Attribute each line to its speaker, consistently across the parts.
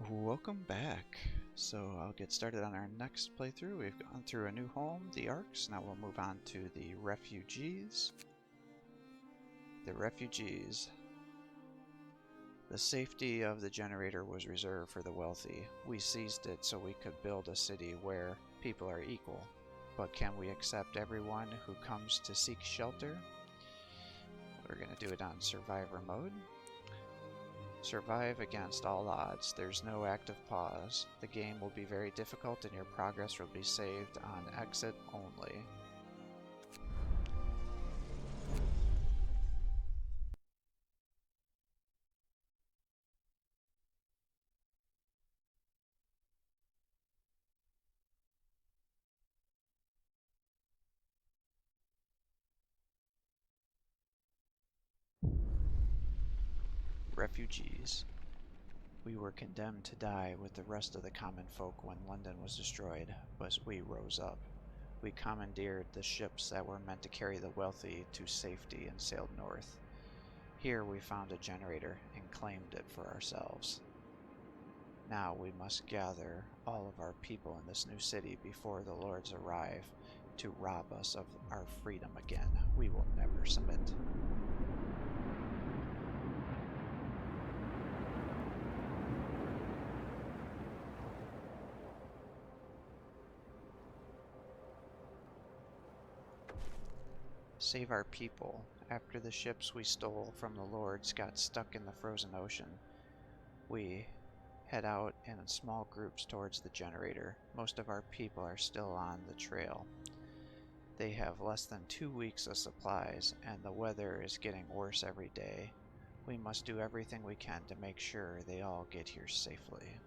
Speaker 1: Welcome back. So I'll get started on our next playthrough. We've gone through a new home, the Arcs. Now we'll move on to the Refugees. The Refugees. The safety of the generator was reserved for the wealthy. We seized it so we could build a city where people are equal. But can we accept everyone who comes to seek shelter? We're going to do it on Survivor mode. Survive against all odds. There's no active pause. The game will be very difficult and your progress will be saved on exit only. Refugees. We were condemned to die with the rest of the common folk when London was destroyed, but we rose up. We commandeered the ships that were meant to carry the wealthy to safety and sailed north. Here we found a generator and claimed it for ourselves. Now we must gather all of our people in this new city before the lords arrive to rob us of our freedom again. We will never submit. Save our people. After the ships we stole from the lords got stuck in the frozen ocean, we head out in small groups towards the generator. Most of our people are still on the trail. They have less than 2 weeks of supplies, and the weather is getting worse every day. We must do everything we can to make sure they all get here safely.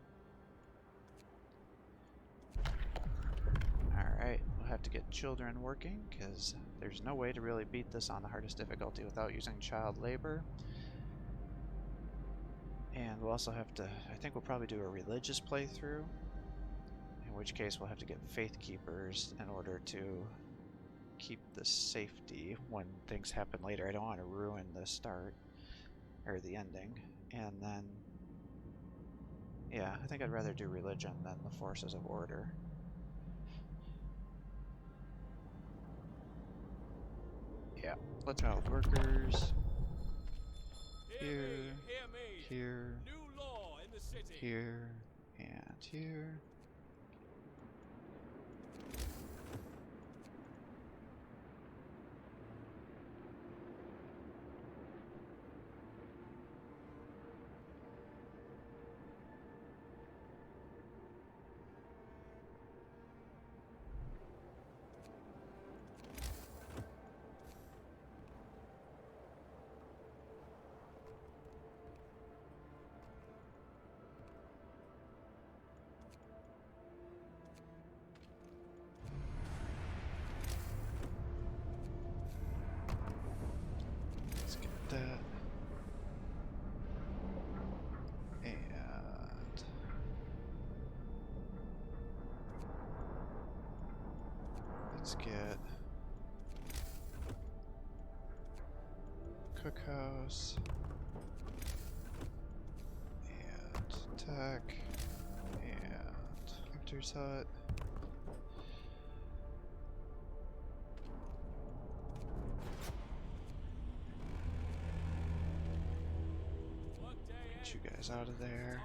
Speaker 1: Alright, we'll have to get children working, because there's no way to really beat this on the hardest difficulty without using child labor. And we'll also have to, I think we'll probably do a religious playthrough, in which case we'll have to get faith keepers in order to keep the safety when things happen later. I don't want to ruin the start, or the ending. And then, yeah, I think I'd rather do religion than the forces of order. Yeah, let's child workers. Here, here, here, and here. That, and let's get cookhouse and tech and actor's hut. Get you guys out of there.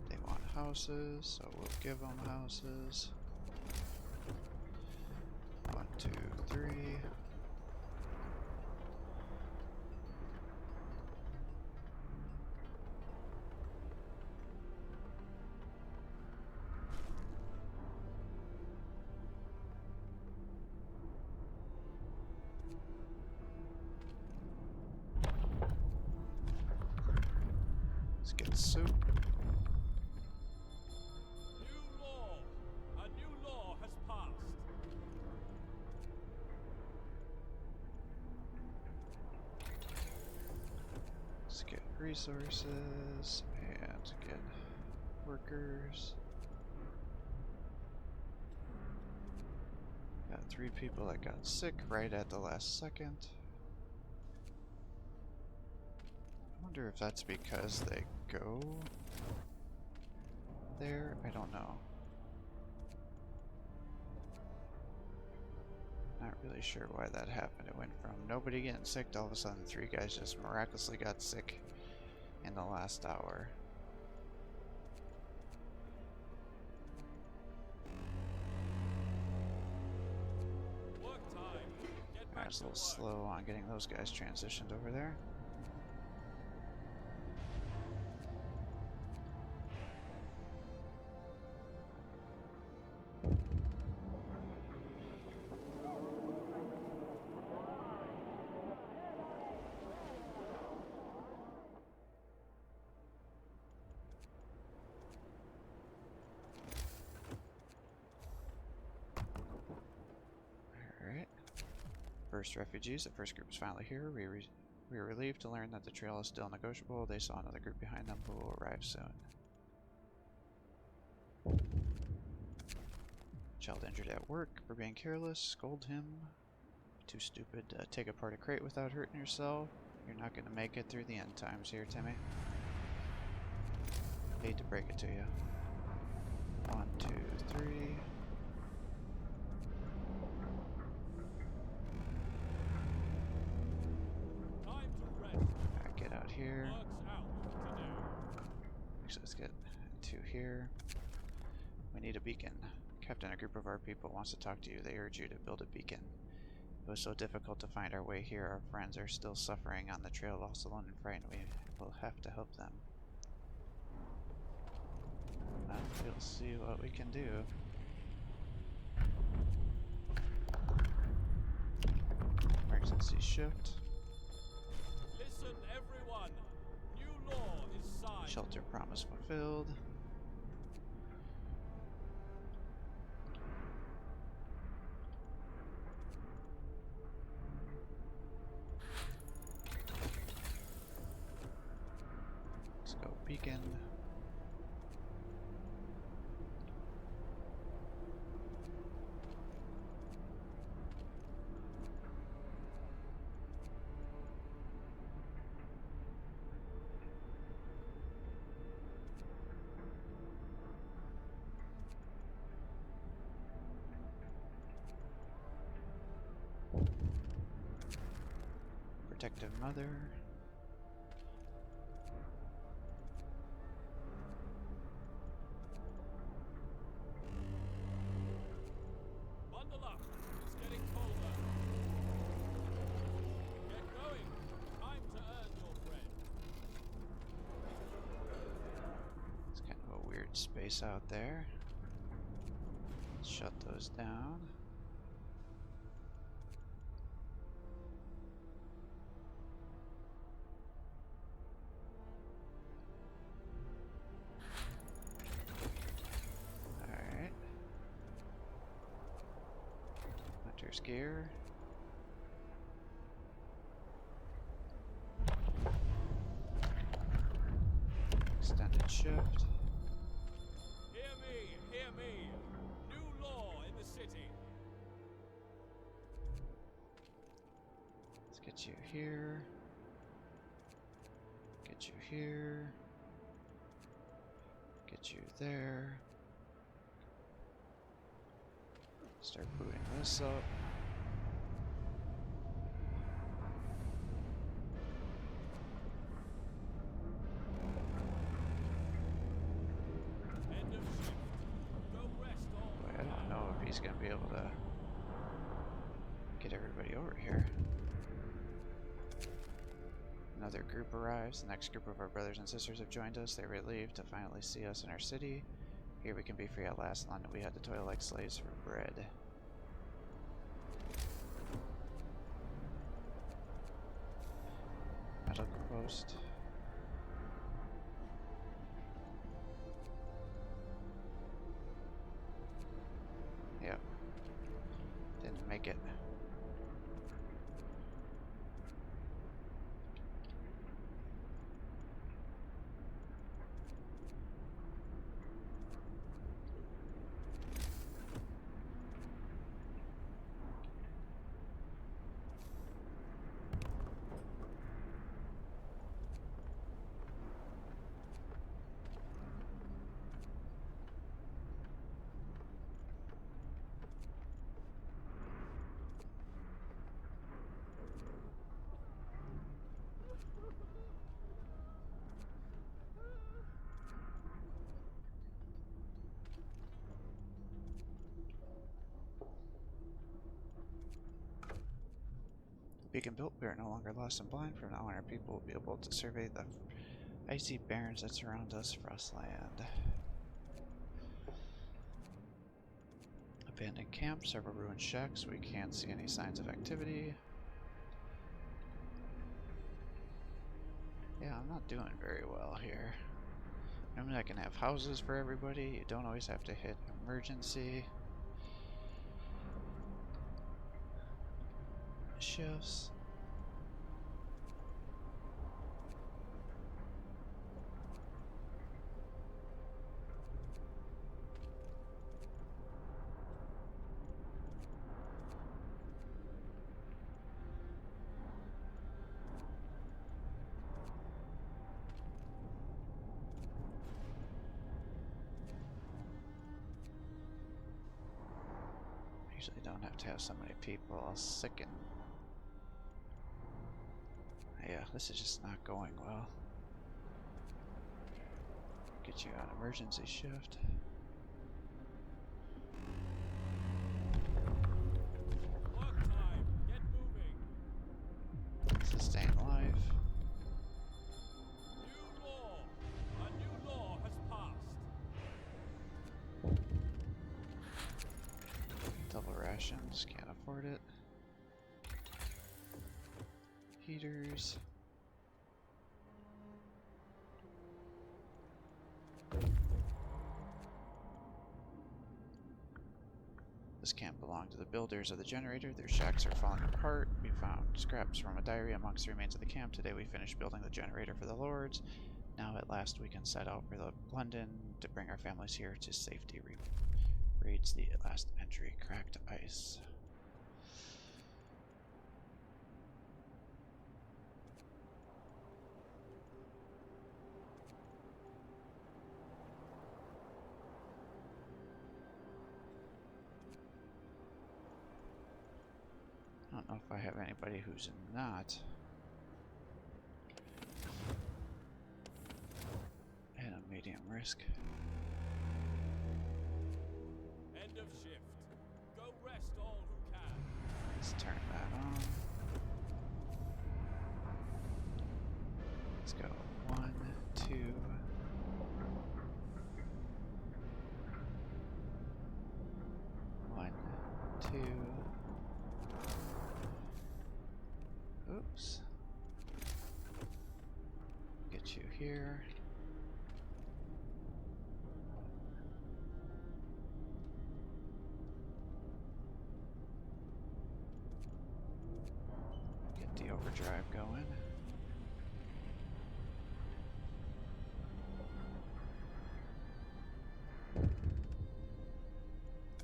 Speaker 1: They want houses, so we'll give them houses. 1, 2, 3. Let's get soup.
Speaker 2: A new law has passed.
Speaker 1: Let's get resources and get workers. Got 3 people that got sick right at the last second. wonder if that's because they go there? I don't know. Not really sure why that happened. It went from nobody getting sick to all of a sudden 3 guys just miraculously got sick in the last hour. I was a little slow on getting those guys transitioned over there. First refugees, the first group is finally here. We are relieved to learn that the trail is still negotiable. They saw another group behind them who will arrive soon. Child injured at work for being careless. Scold him. Too stupid to take apart a crate without hurting yourself. You're not going to make it through the end times here, Timmy. Hate to break it to you. 1, 2, 3. Get out here. Actually, let's get 2 here. We need a beacon. Captain, a group of our people wants to talk to you. They urge you to build a beacon. It was so difficult to find our way here. Our friends are still suffering on the trail, lost, alone, and frightened. We will have to help them. We'll see what we can do. Emergency shift.
Speaker 2: Listen, everyone. New law is signed.
Speaker 1: Shelter promise fulfilled. Let's go beacon. Protective mother.
Speaker 2: Bundle up. It's getting colder. Get going. Time to earn your bread.
Speaker 1: It's kind of a weird space out there. Let's shut those down. Gear. Extended shift.
Speaker 2: Hear me, hear me. New law in the city.
Speaker 1: Let's get you here. Get you here. Get you there. Start booting this up. Boy, I don't know if he's gonna be able to get everybody over here. Another group arrives. The next group of our brothers and sisters have joined us. They're relieved to finally see us in our city. Here we can be free at last. In London we had to toil like slaves for bread. Medical post. Yep. Didn't make it. beacon built, we are no longer lost and blind. From now on, our people will be able to survey the icy barrens that surround us, Frostland. Abandoned camp, several ruined shacks. We can't see any signs of activity. Yeah, I'm not doing very well here. Normally I can have houses for everybody. You don't always have to hit emergency shifts. Usually don't have to have so many people. I'll sicken. Yeah, this is just not going well. Get you on emergency shift.
Speaker 2: Work time. Get moving.
Speaker 1: Sustain life.
Speaker 2: New law. A new law has passed.
Speaker 1: Double rations, can't afford it. Heaters. This camp belonged to the builders of the generator. Their shacks are falling apart. We found scraps from a diary amongst the remains of the camp. Today we finished building the generator for the lords. Now at last we can set out for London to bring our families here to safety. Reads the last entry. Cracked ice. I don't know if I have anybody who's not at a medium risk.
Speaker 2: End of shift. Go rest all who can.
Speaker 1: Let's turn that on. Let's go 1, 2. 1, 2. Oops. Get you here. Get the overdrive going.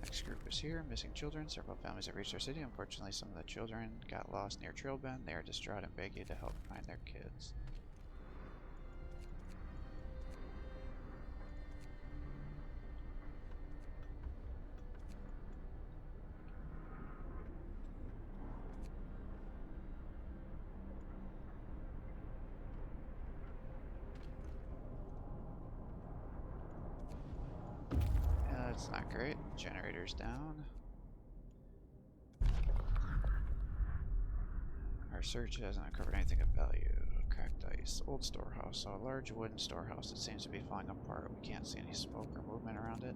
Speaker 1: Next group is here. Missing children. Several families have reached our city. Unfortunately, some of the children got lost near Trail Bend. They are distraught and beg you to help find their kids. Yeah, that's not great. Generator's down. Our search hasn't uncovered anything of value. Cracked ice. Old storehouse. So a large wooden storehouse that seems to be falling apart. We can't see any smoke or movement around it.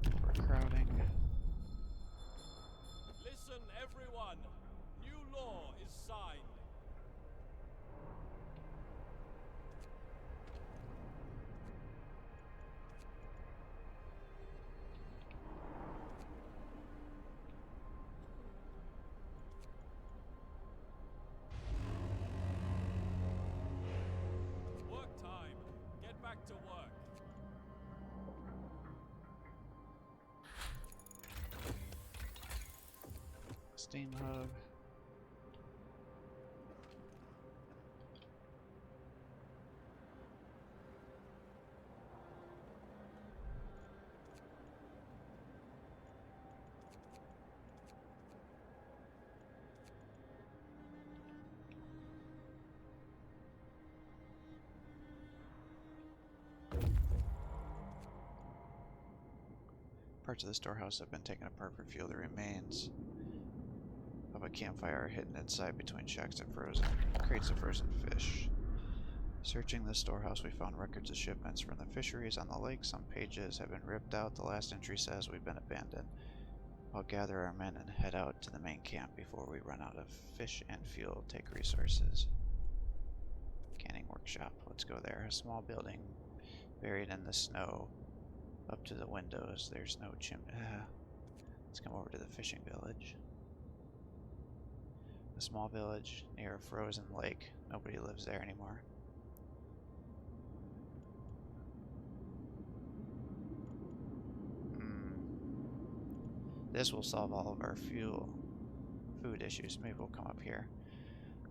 Speaker 1: We're crowding.
Speaker 2: Listen, everyone. New law is signed. Work time. Get back to work.
Speaker 1: Steam hub. parts of the storehouse have been taken apart for fuel. The remains of a campfire are hidden inside between shacks of frozen crates of frozen fish. Searching the storehouse, we found records of shipments from the fisheries on the lake. Some pages have been ripped out. The last entry says we've been abandoned. I'll gather our men and head out to the main camp before we run out of fish and fuel. Take resources. Canning workshop. Let's go there. A small building buried in the snow. Up to the windows. There's no chimney. Let's come over to the fishing village. A small village near a frozen lake. Nobody lives there anymore. This will solve all of our food issues. Maybe we'll come up here.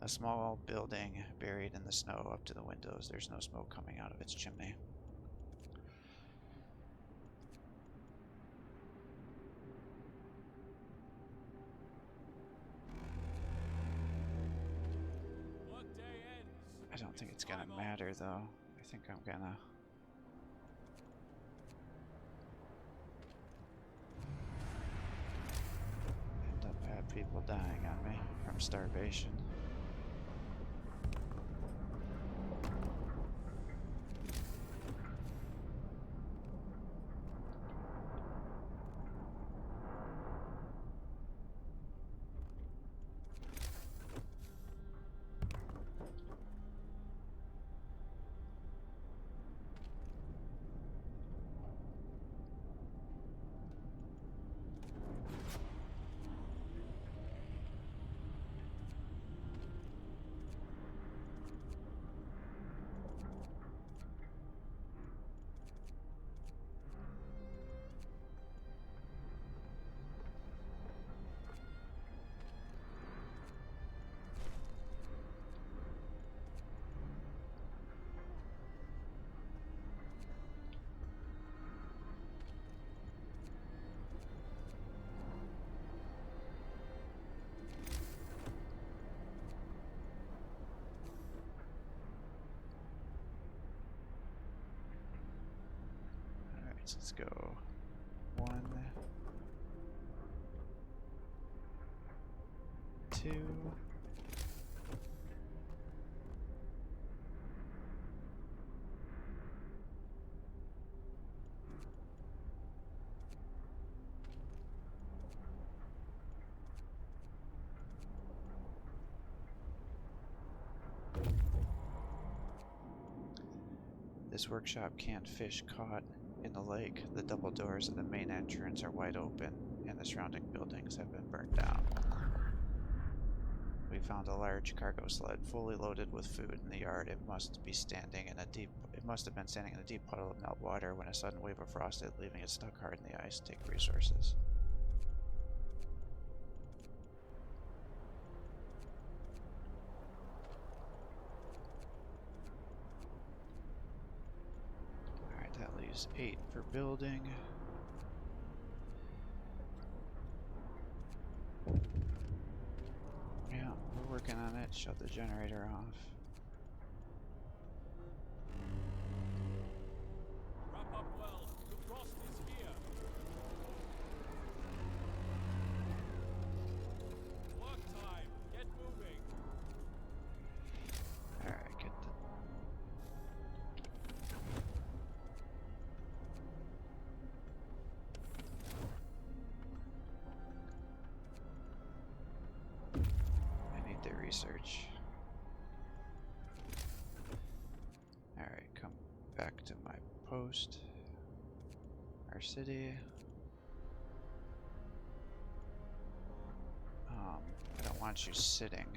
Speaker 1: A small building buried in the snow up to the windows. There's no smoke coming out of its chimney.
Speaker 2: Workday ends.
Speaker 1: I don't think it's gonna matter though. I think I'm gonna end up have people dying on me from starvation. Let's go 1, 2. This workshop can't fish caught in the lake. The double doors of the main entrance are wide open, and the surrounding buildings have been burned down. We found a large cargo sled fully loaded with food in the yard. It must have been standing in a deep puddle of meltwater when a sudden wave of frost hit, leaving it stuck hard in the ice. Take resources. Alright, that leaves 8 for building. Yeah, we're working on it. Shut the generator off.
Speaker 2: Wrap up well. The frost is here. Work time. Get moving.
Speaker 1: Alright, get I need the research. Alright, come back to my post. Our city. I don't want you sitting.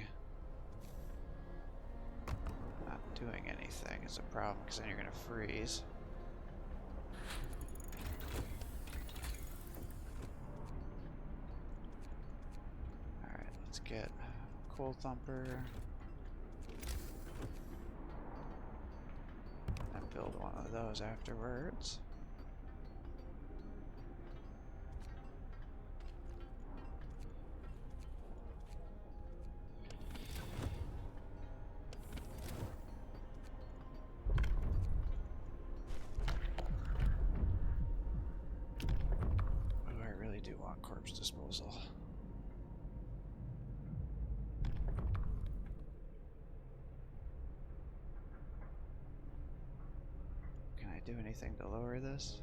Speaker 1: Not doing anything is a problem, because then you're gonna freeze. Alright, let's get Coal Thumper. And build one of those afterwards. corpse disposal. Can I do anything to lower this?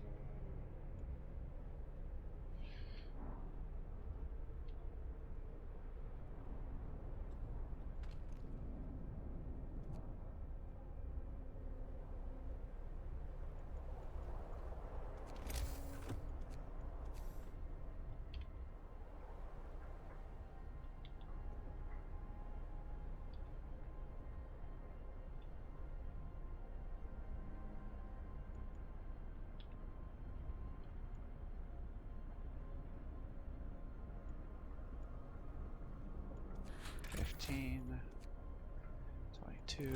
Speaker 1: $15, $22.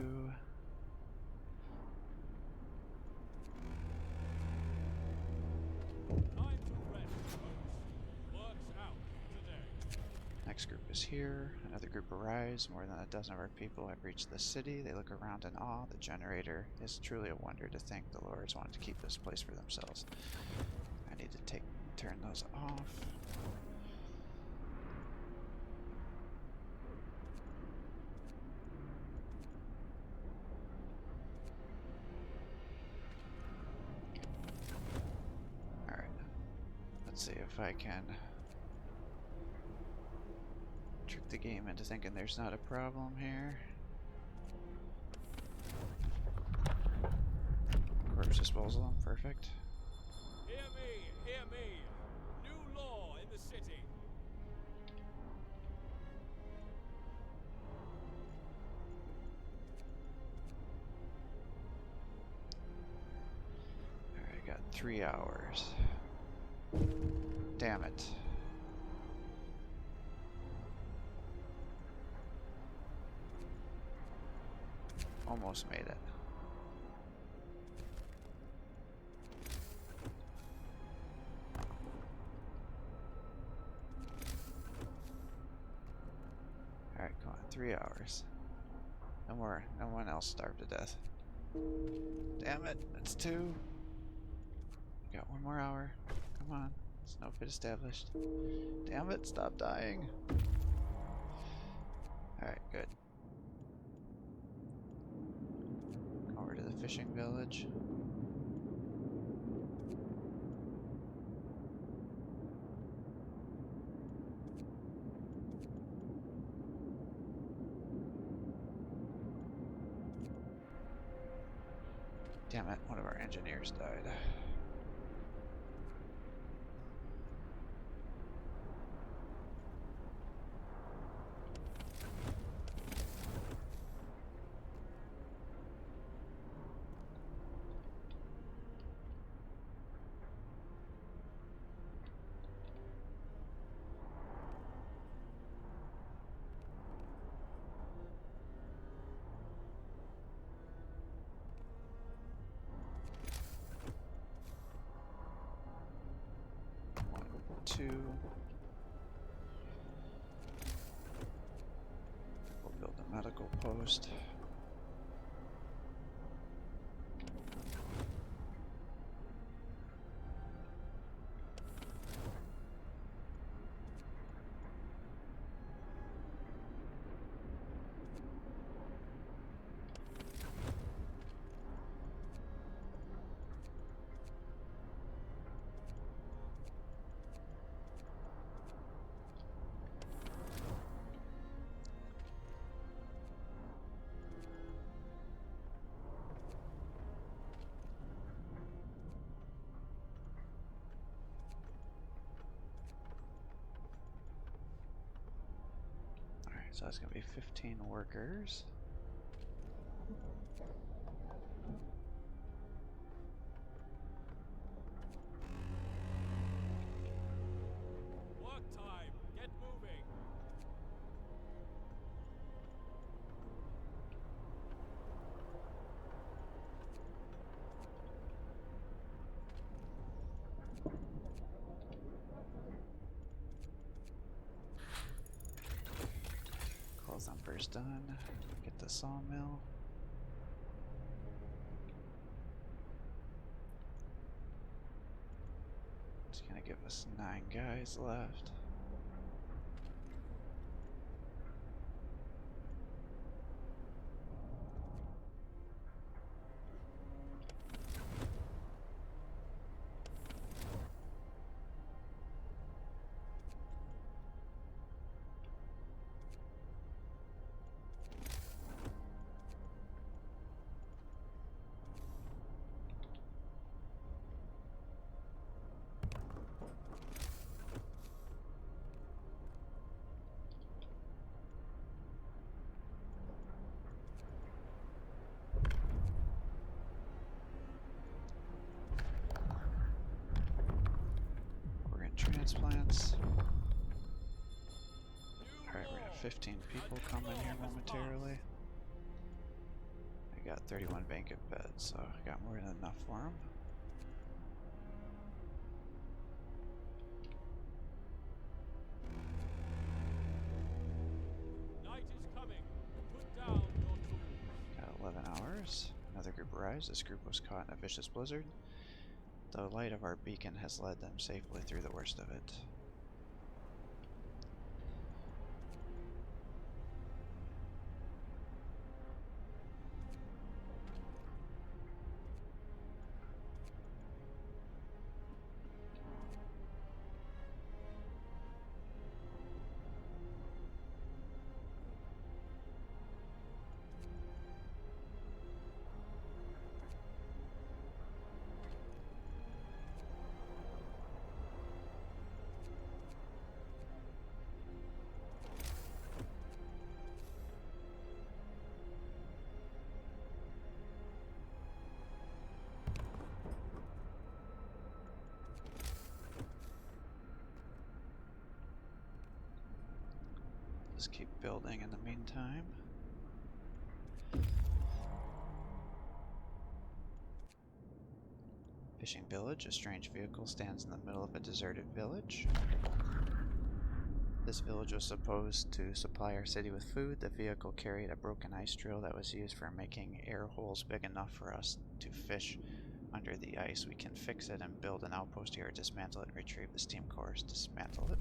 Speaker 2: Time to rest, folks. Work's out today.
Speaker 1: Next group is here. Another group arrives. More than a dozen of our people have reached the city. They look around in awe. The generator is truly a wonder. To think the lords wanted to keep this place for themselves. I need to turn those off. Alright. Let's see if I can trick the game into thinking there's not a problem here. Corpse disposal, perfect.
Speaker 2: Hear me, hear me. New law in the city.
Speaker 1: Alright, I got 3 hours. Damn it. Almost made it. Alright, come on, 3 hours. No more, no one else starved to death. Damn it, that's 2. Got 1 more hour. Come on, snow pit established. Damn it, stop dying. Alright, good. Over to the fishing village. Damn it, one of our engineers died. Two. We'll build a medical post. So that's going to be 15 workers.
Speaker 2: Work time. Get moving.
Speaker 1: Thumper's done. Get the sawmill. Just gonna give us 9 guys left. Transplants. Alright, we're gonna have 15 people come in here momentarily. I got 31 vacant beds, so I got more than enough for them.
Speaker 2: Night is coming. Put down your tools.
Speaker 1: Got 11 hours. Another group arrives. This group was caught in a vicious blizzard. The light of our beacon has led them safely through the worst of it. Just keep building in the meantime. Fishing village. A strange vehicle stands in the middle of a deserted village. This village was supposed to supply our city with food. The vehicle carried a broken ice drill that was used for making air holes big enough for us to fish under the ice. We can fix it and build an outpost here, dismantle it, and retrieve the steam cores, dismantle it,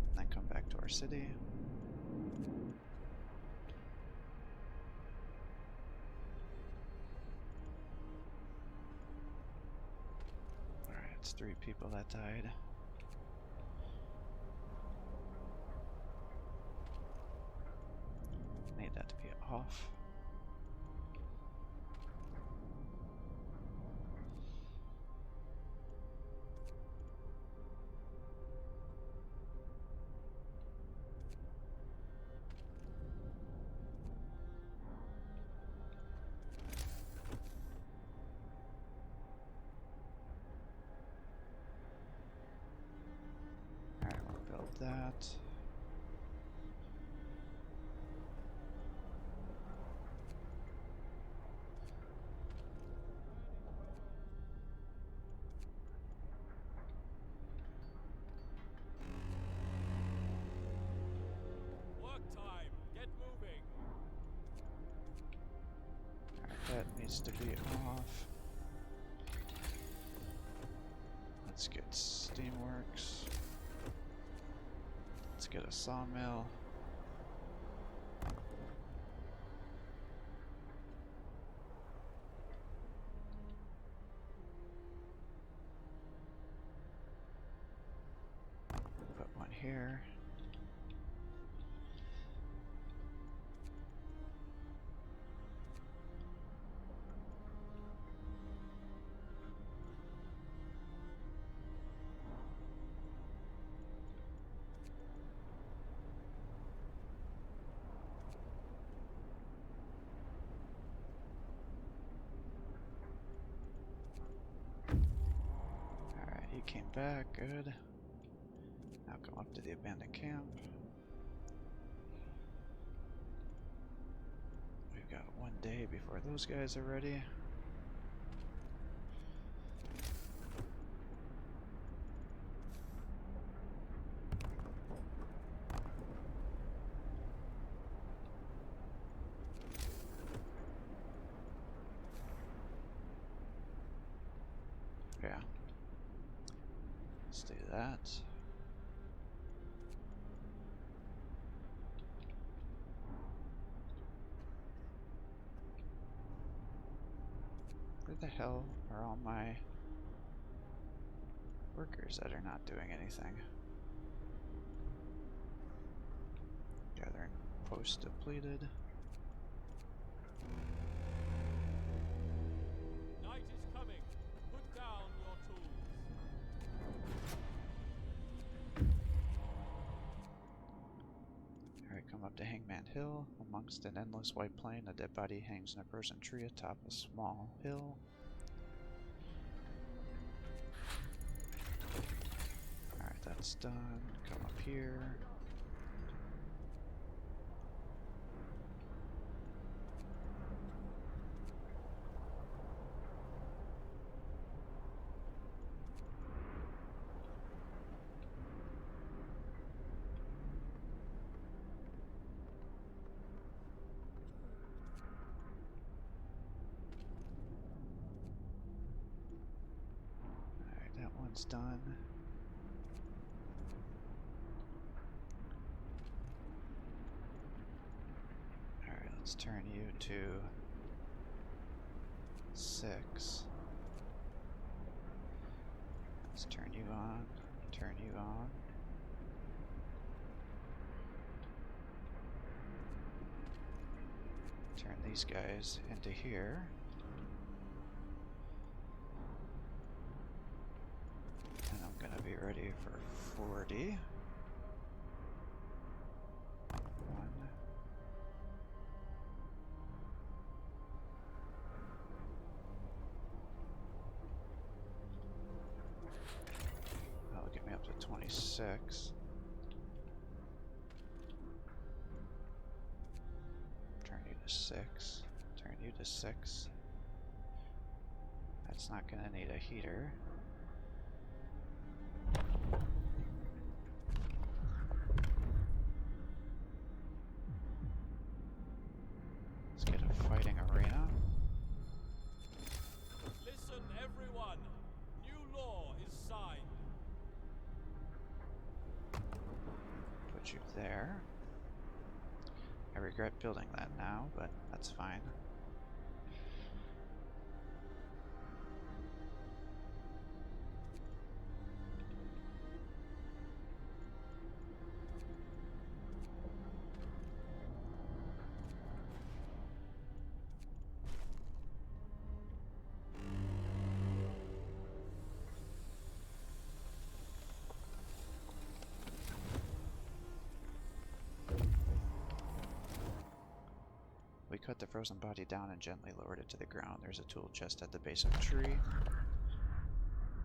Speaker 1: and then come back to our city. Alright, it's 3 people that died. Need that to be off. Alright, we'll build that.
Speaker 2: Work time. Get moving.
Speaker 1: Alright, that needs to be off. Let's get Steamworks. Let's get a sawmill. Put one here. Alright, he came back, good. Now come up to the abandoned camp. We've got 1 day before those guys are ready. Yeah. Let's do that. Where the hell are all my workers that are not doing anything? Gathering post depleted.
Speaker 2: Night is coming. Put down your tools.
Speaker 1: Alright, come up to Hangman Hill. Amongst an endless white plain, a dead body hangs in a frozen tree atop a small hill. Alright, that's done. Come up here. Alright, that one's done. Alright, let's turn you to 6. Let's turn you on, turn you on. Turn these guys into here. And I'm gonna be ready for 40. 1. That'll get me up to 26. Turn you to 6. Turn you to 6. That's not gonna need a heater. Let's get a fighting arena.
Speaker 2: Listen, everyone. New law is signed.
Speaker 1: Put you there. I regret building that now, but that's fine. We cut the frozen body down and gently lowered it to the ground. There's a tool chest at the base of the tree.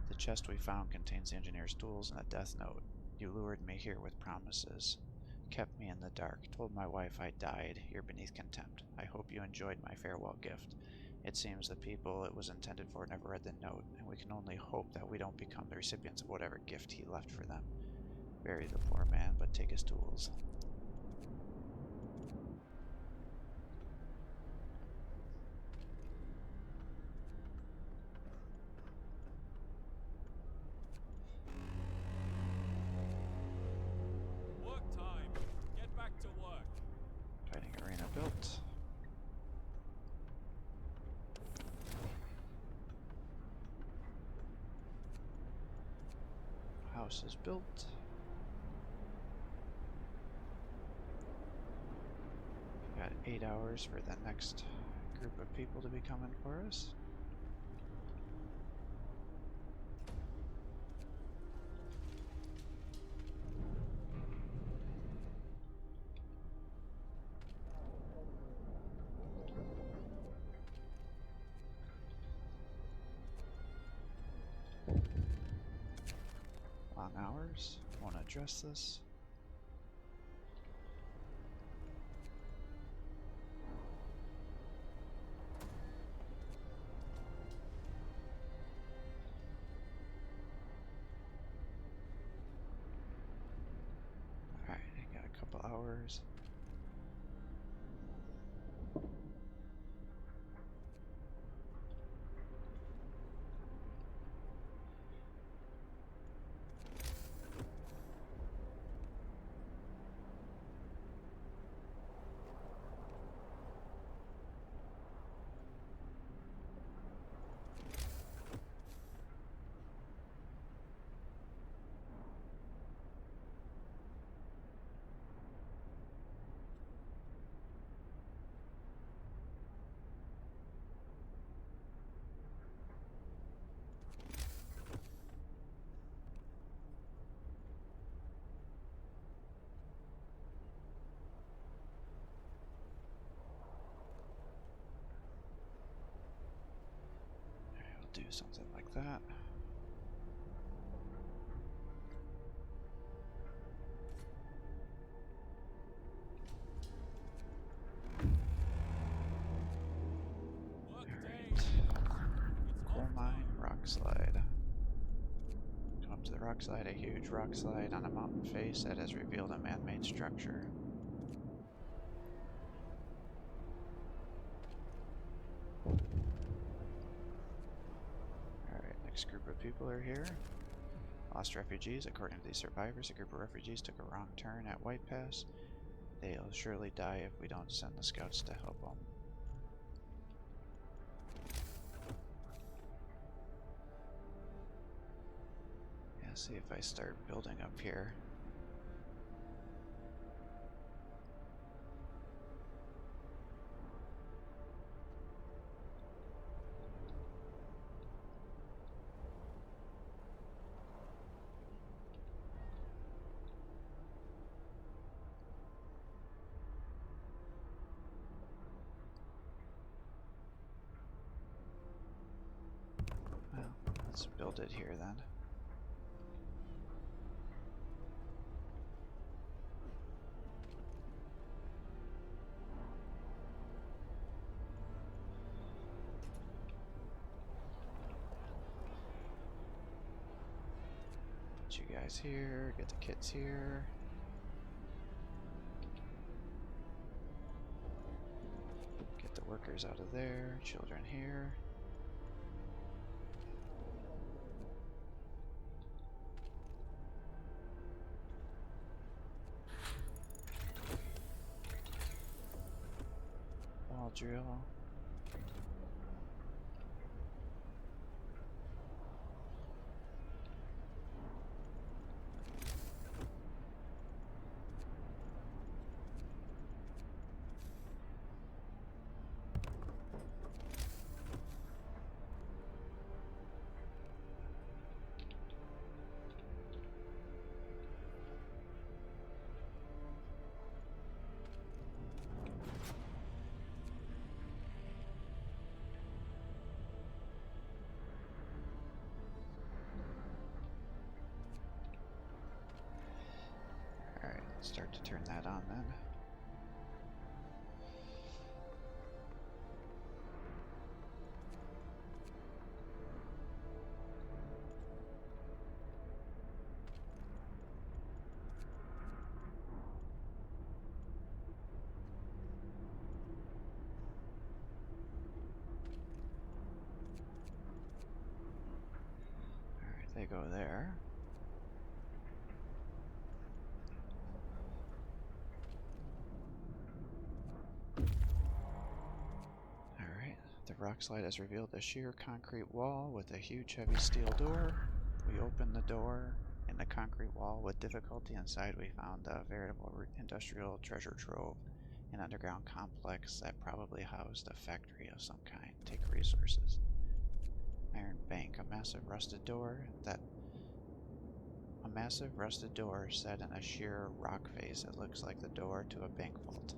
Speaker 1: The chest we found contains the engineer's tools and a death note. You lured me here with promises, kept me in the dark, told my wife I died. You're beneath contempt. I hope you enjoyed my farewell gift. It seems the people it was intended for never read the note, and we can only hope that we don't become the recipients of whatever gift he left for them. Bury the poor man, but take his tools.
Speaker 2: Work time. Get back to work.
Speaker 1: Fighting arena built. House is built. Got 8 hours for the next group of people to be coming for us. Long hours. Won't address this. Alright, I got a couple hours. something like that. Alright. Coal mine, rock slide. Come up to the rock slide, a huge rock slide on a mountain face that has revealed a man-made structure. Alright, next group of people are here. Lost refugees. According to these survivors, a group of refugees took a wrong turn at White Pass. They'll surely die if we don't send the scouts to help them. Yeah, see if I start building up here. Well, let's build it here then. Put you guys here, get the kids here. Get the workers out of there, children here. Wall drill. Alright, let's start to turn that on then. Alright, they go there. Alright, the rock slide has revealed a sheer concrete wall with a huge heavy steel door. We open the door in the concrete wall with difficulty. Inside we found a veritable industrial treasure trove, an underground complex that probably housed a factory of some kind. Take resources. Iron bank, a massive rusted door set in a sheer rock face. It looks like the door to a bank vault.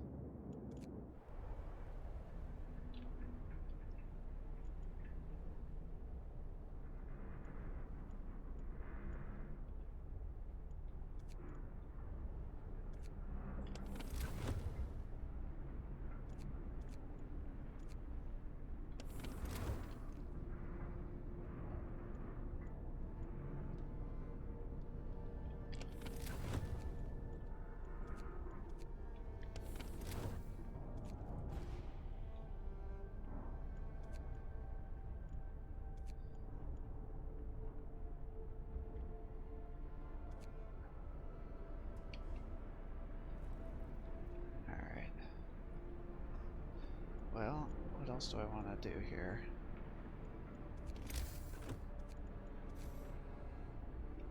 Speaker 1: Well, what else do I want to do here?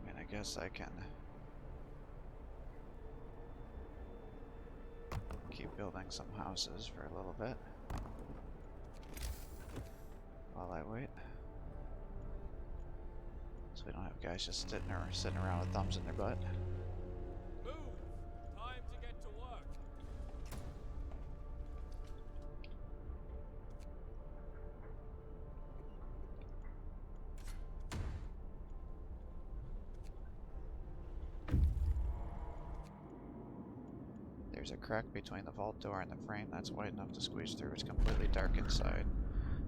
Speaker 1: I mean, I guess I can keep building some houses for a little bit while I wait. So we don't have guys just sitting around with thumbs in their butt.
Speaker 2: Move! Time to get to work.
Speaker 1: There's a crack between the vault door and the frame that's wide enough to squeeze through. It's completely dark inside.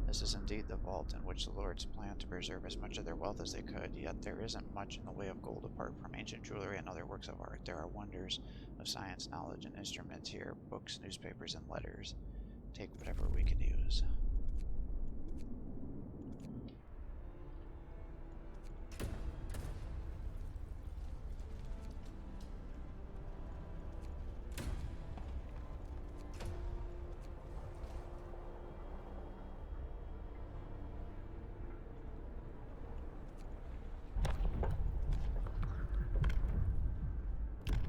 Speaker 1: This is indeed the vault in which the lords planned to preserve as much of their wealth as they could, yet there isn't much in the way of gold apart from ancient jewelry and other works of art. There are wonders of science, knowledge, and instruments here, books, newspapers, and letters. Take whatever we can use.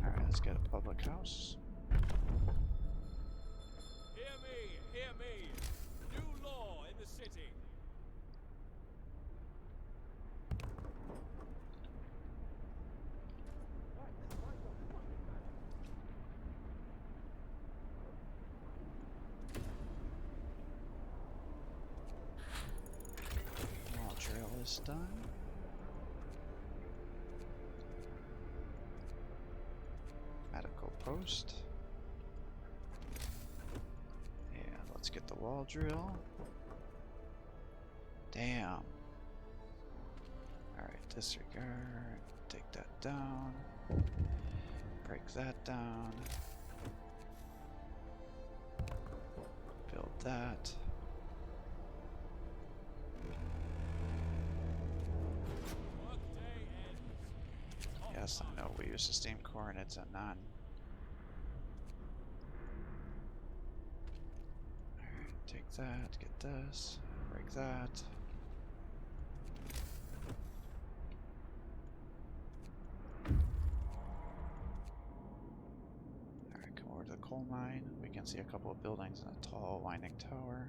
Speaker 1: Alright, let's get a public house.
Speaker 2: Hear me, hear me. New law in the city.
Speaker 1: Wall trail is done. Medical post. And let's get the wall drill. Damn. Alright, disregard. Take that down. Break that down. Build that.
Speaker 2: Workday ends.
Speaker 1: Yes, I know we use the steam core and it's a none. Alright, take that, get this, break that. Alright, come over to the coal mine. We can see a couple of buildings and a tall winding tower.